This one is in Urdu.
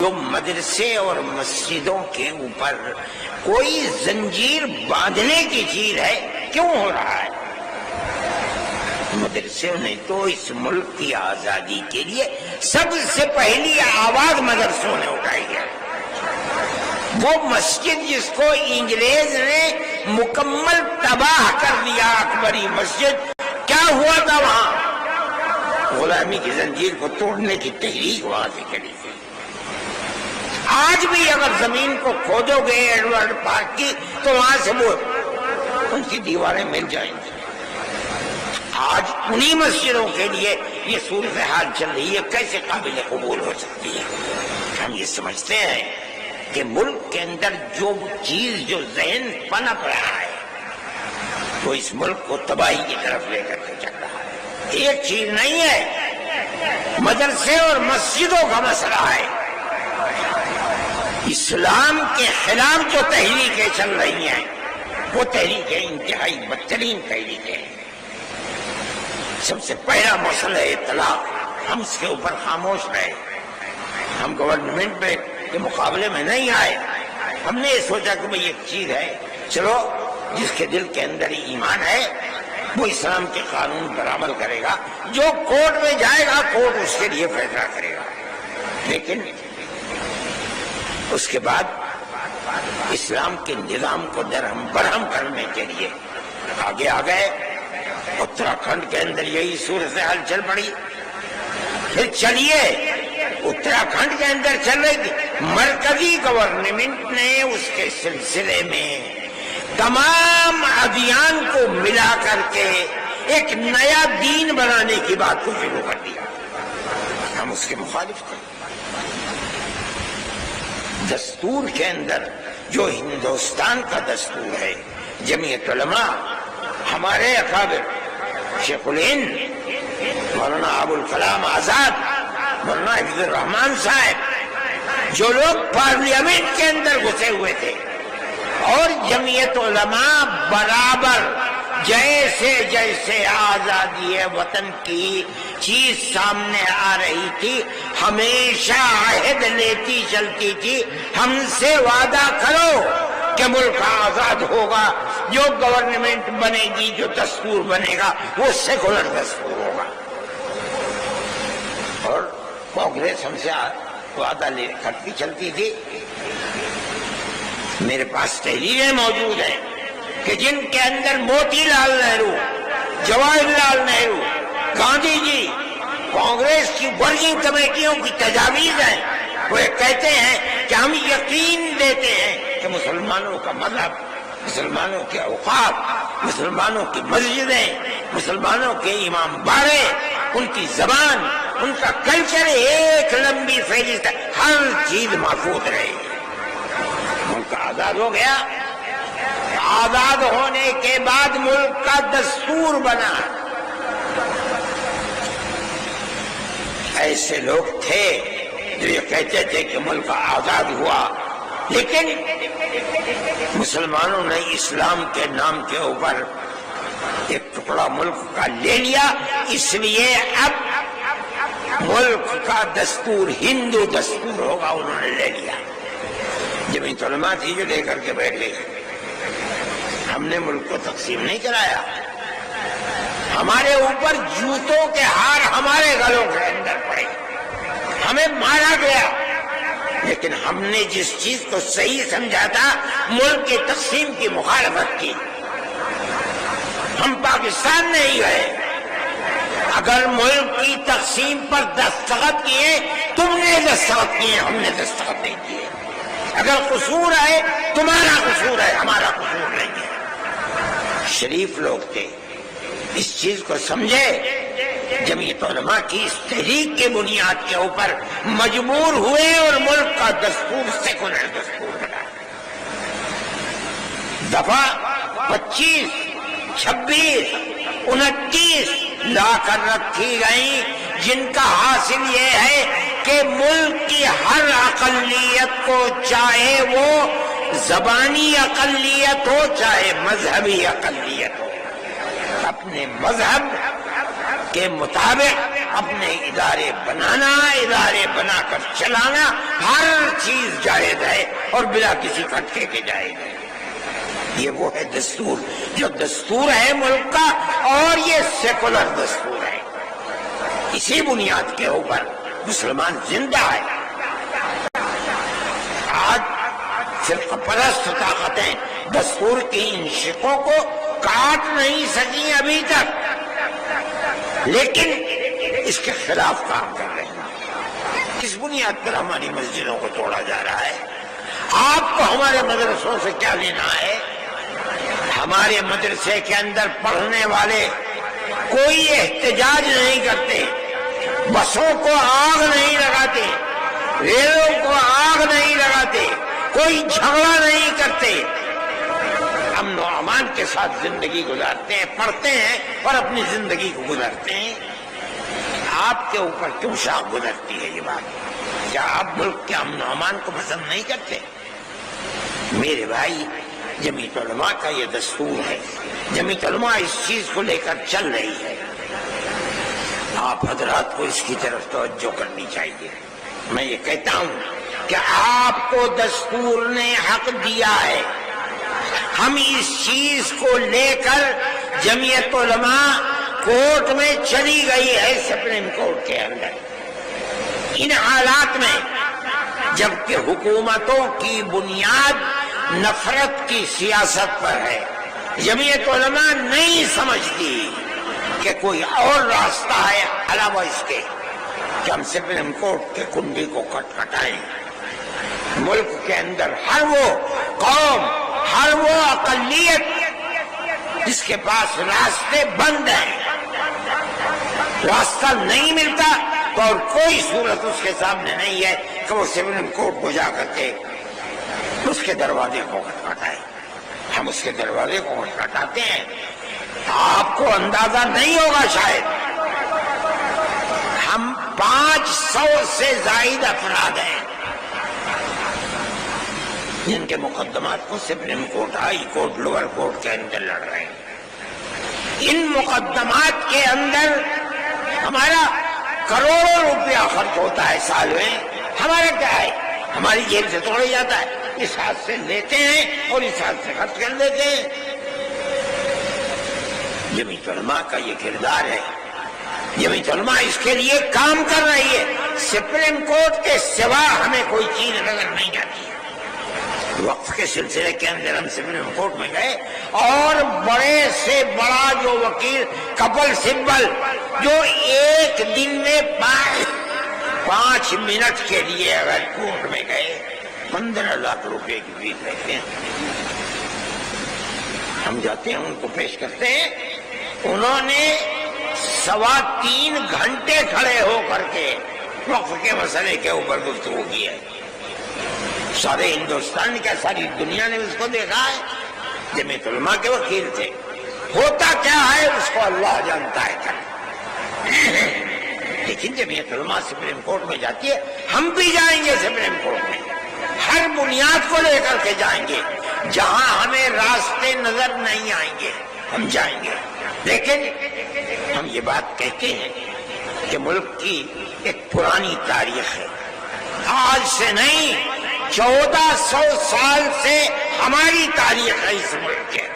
جو مدرسے اور مسجدوں کے اوپر کوئی زنجیر باندھنے کی چیز ہے، کیوں ہو رہا ہے؟ مدرسوں نے تو اس ملک کی آزادی کے لیے سب سے پہلی آواز مدرسوں نے اٹھائی ہے۔ وہ مسجد جس کو انگریز نے مکمل تباہ کر دیا، اکبری مسجد، کیا ہوا تھا وہاں؟ غلامی کی زنجیر کو توڑنے کی تحریک وہاں سے چلی تھی۔ آج بھی اگر زمین کو کھودو گے ایڈورڈ پارک کی تو وہاں سے وہ ان کی دیواریں مل جائیں گی۔ آج انہی مسجدوں کے لیے یہ صورتحال چل رہی ہے، کیسے قابل قبول ہو سکتی ہے؟ ہم یہ سمجھتے ہیں کہ ملک کے اندر جو چیز، جو ذہن پنپ رہا ہے، وہ اس ملک کو تباہی کی طرف لے کر کے چل رہا ہے۔ ایک چیز نہیں ہے، مدرسے اور مسجدوں کا مسئلہ ہے۔ اسلام کے خلاف جو تحریکیں چل رہی ہیں، وہ تحریکیں انتہائی بدترین تحریکیں ہیں۔ سب سے پہلا مسئلہ ہے طلاق، ہم اس کے اوپر خاموش رہے، ہم گورنمنٹ میں کے مقابلے میں نہیں آئے۔ ہم نے یہ سوچا کہ بھئی ایک چیز ہے، چلو جس کے دل کے اندر ایمان ہے وہ اسلام کے قانون پر عمل کرے گا، جو کورٹ میں جائے گا کورٹ اس کے لیے فیصلہ کرے گا۔ لیکن اس کے بعد اسلام کے نظام کو درہم برہم کرنے کے لیے آگے آ گئے۔ اتراکھنڈ کے اندر یہی صورتحال چل پڑی۔ پھر چلیے اتراکھنڈ کے اندر چل رہی تھی، مرکزی گورنمنٹ نے اس کے سلسلے میں تمام ادیان کو ملا کر کے ایک نیا دین بنانے کی بات کو شروع کر دیا۔ ہم اس کے مخالف تھے۔ دستور کے اندر جو ہندوستان کا دستور ہے، جمعیت علماء، ہمارے اکابر شیخ الہند مولانا ابوالکلام آزاد، مولانا حفیظ الرحمان صاحب، جو لوگ پارلیمنٹ کے اندر گھسے ہوئے تھے، اور جمعیت علماء برابر جیسے جیسے آزادی وطن کی چیز سامنے آ رہی تھی، ہمیشہ عہد لیتی چلتی تھی، ہم سے وعدہ کرو کہ ملک آزاد ہوگا، جو گورنمنٹ بنے گی، جو دستور بنے گا وہ سیکولر دستور ہوگا۔ اور کانگریس ہم سے وعدہ لے کرتی چلتی تھی۔ میرے پاس تحریریں موجود ہیں کہ جن کے اندر موتی لال نہرو، جواہر لال نہرو، گاندھی جی، کانگریس کی ورکنگ کمیٹیوں کی تجاویز ہیں۔ وہ کہتے ہیں کہ ہم یقین دیتے ہیں کہ مسلمانوں کا مذہب، مسلمانوں کے اوقاف، مسلمانوں کی مسجدیں، مسلمانوں کے امام باڑے، ان کی زبان، ان کا کلچر، ایک لمبی فہرست، ہر چیز محفوظ رہے گی۔ ملک آزاد ہو گیا۔ آزاد ہونے کے بعد ملک کا دستور بنا۔ ایسے لوگ تھے جو یہ کہتے تھے کہ ملک آزاد ہوا، لیکن مسلمانوں نے اسلام کے نام کے اوپر ایک ٹکڑا ملک کا لے لیا، اس لیے اب ملک کا دستور ہندو دستور ہوگا، انہوں نے لے لیا۔ جمعیت علماء تھی جو لے کر کے بیٹھ گئی۔ ہم نے ملک کو تقسیم نہیں کرایا، ہمارے اوپر جوتوں کے ہار ہمارے گلوں کے اندر پڑے، ہمیں مارا گیا، لیکن ہم نے جس چیز کو صحیح سمجھا تھا، ملک کی تقسیم کی مخالفت کی۔ ہم پاکستان نہیں گئے۔ اگر ملک کی تقسیم پر دستخط کیے، تم نے دستخط کیے، ہم نے دستخط نہیں کیے۔ اگر قصور ہے تمہارا قصور ہے، ہمارا قصور نہیں ہے۔ شریف لوگ تھے، اس چیز کو سمجھے۔ جمعیت علماء کی اس تحریک کے بنیاد کے اوپر مجبور ہوئے اور ملک کا دستور سیکولر دستور بنا۔ دفعہ 25، 26، 29 لا کر رکھی گئی، جن کا حاصل یہ ہے کہ ملک کی ہر اقلیت کو، چاہے وہ زبانی اقلیت ہو چاہے مذہبی اقلیت ہو، اپنے مذہب کے مطابق اپنے ادارے بنانا، ادارے بنا کر چلانا، ہر چیز جائز ہے اور بلا کسی کھٹکے کے جائز ہے. یہ وہ ہے دستور جو دستور ہے ملک کا، اور یہ سیکولر دستور ہے. اسی بنیاد کے اوپر مسلمان زندہ ہے. آج فرقہ پرست طاقتیں دستور کی ان شقوں کو کاٹ نہیں سکی ابھی تک، لیکن اس کے خلاف کام کر رہے ہیں. اس بنیاد پر ہماری مسجدوں کو توڑا جا رہا ہے. آپ کو ہمارے مدرسوں سے کیا لینا ہے؟ ہمارے مدرسے کے اندر پڑھنے والے کوئی احتجاج نہیں کرتے، بسوں کو آگ نہیں لگاتے، ریلوں کو آگ نہیں لگاتے، کوئی جھگڑا نہیں کرتے، امن و امان کے ساتھ زندگی گزارتے ہیں، پڑھتے ہیں اور اپنی زندگی کو گزارتے ہیں. آپ کے اوپر کیوں شاخ گزرتی ہے یہ بات؟ کیا آپ ملک کے امن و امان کو پسند نہیں کرتے؟ میرے بھائی، جمعیت علماء کا یہ دستور ہے. جمعیت علماء اس چیز کو لے کر چل رہی ہے. آپ حضرات کو اس کی طرف توجہ کرنی چاہیے. میں یہ کہتا ہوں کہ آپ کو دستور نے حق دیا ہے. ہم اس چیز کو لے کر جمعیت علماء کورٹ میں چلی گئی ہے، سپریم کورٹ کے اندر. ان حالات میں جبکہ حکومتوں کی بنیاد نفرت کی سیاست پر ہے، جمعیت علماء نہیں سمجھتی کہ کوئی اور راستہ ہے علاوہ اس کے کہ ہم سپریم کورٹ کے کنڈی کو کھٹکھٹائیں. ملک کے اندر ہر وہ قوم، ہر وہ اقلیت جس کے پاس راستے بند ہیں، راستہ نہیں ملتا، تو اور کوئی صورت اس کے سامنے نہیں ہے کہ وہ سپریم کورٹ کو جا کر کے اس کے دروازے کو کھٹکھٹائے. ہم اس کے دروازے کو کھٹکھٹاتے ہیں. آپ کو اندازہ نہیں ہوگا شاید، ہم 500 سے زائد افراد ہیں جن کے مقدمات کو supreme court, high court, lower court کے اندر لڑ رہے ہیں. ان مقدمات کے اندر ہمارا کروڑوں روپیہ خرچ ہوتا ہے سال میں. ہمارا کیا ہے؟ ہماری جیب سے توڑا جاتا ہے. اس ہاتھ سے لیتے ہیں اور اس ہاتھ سے خرچ کر دیتے ہیں. جمعیت علماء کا یہ کردار ہے. جمعیت علماء اس کے لیے کام کر رہی ہے. سپریم کورٹ کے سوا ہمیں کوئی چیز نظر نہیں آتی. وقف کے سلسلے کے اندر ہم سپریم کورٹ میں گئے اور بڑے سے بڑا جو وکیل کپل سبل جو ایک دن میں 5 منٹ کے لیے اگر کورٹ میں گئے 15 لاکھ روپے کی فیس لیتے ہیں. ہم جاتے ہیں ان کو پیش کرتے ہیں. انہوں نے 3.25 گھنٹے کھڑے ہو کر کے وقف کے مسئلے کے اوپر گفتگو کی ہے. سارے ہندوستان کا، ساری دنیا نے اس کو دیکھا ہے. جمعیت علماء کے وکیل تھے. ہوتا کیا ہے اس کو اللہ جانتا ہے. لیکن جمعیت علماء سپریم کورٹ میں جاتی ہے. ہم بھی جائیں گے سپریم کورٹ میں، ہر بنیاد کو لے کر کے جائیں گے. جہاں ہمیں راستے نظر نہیں آئیں گے ہم جائیں گے. لیکن ہم یہ بات کہتے ہیں کہ ملک کی ایک پرانی تاریخ ہے. آج سے نہیں، 1400 سال سے ہماری تاریخ ہے اس ملک کے.